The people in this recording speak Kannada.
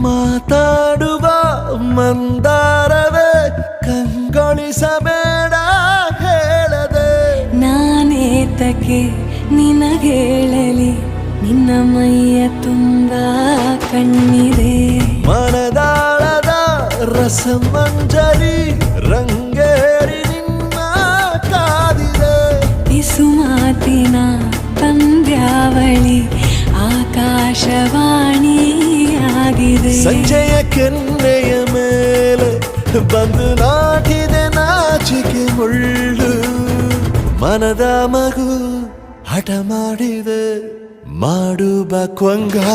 ಮಾತಾಡುವ ಮಂದಾರವೇ ಕಂಗೊಳಿಸಬೇಡ ಹೇಳದೆ ನಾನೇತಕ್ಕೆ ನಿನಗೇಳಲಿ ನಿನ್ನ ಮೈಯ ತುಂಬ ಕಣ್ಣಿದೆ ಮನದಾಳದ ರಸಮಂಜರಿ ರಂಗೇರಿ ನಿನ್ನ ಕಾದಿದೆ ಬಿಸು ಮಾತಿನ ಪಂದ್ಯಾವಳಿ ಆಕಾಶವಾಣಿಯಾಗಿದೆ ಸಂಜೆಯ ಕೆನ್ನೆಯ ಮೇಲೆ ಬಂದು ನಾಟಿದೆ ನಾಚಿಕೆ ಮುಳ್ಳು ಮನದ ಮಗು ಹಠ ಮಾಡಿದೆ ಮಾಡುವ ಕೊಂಗ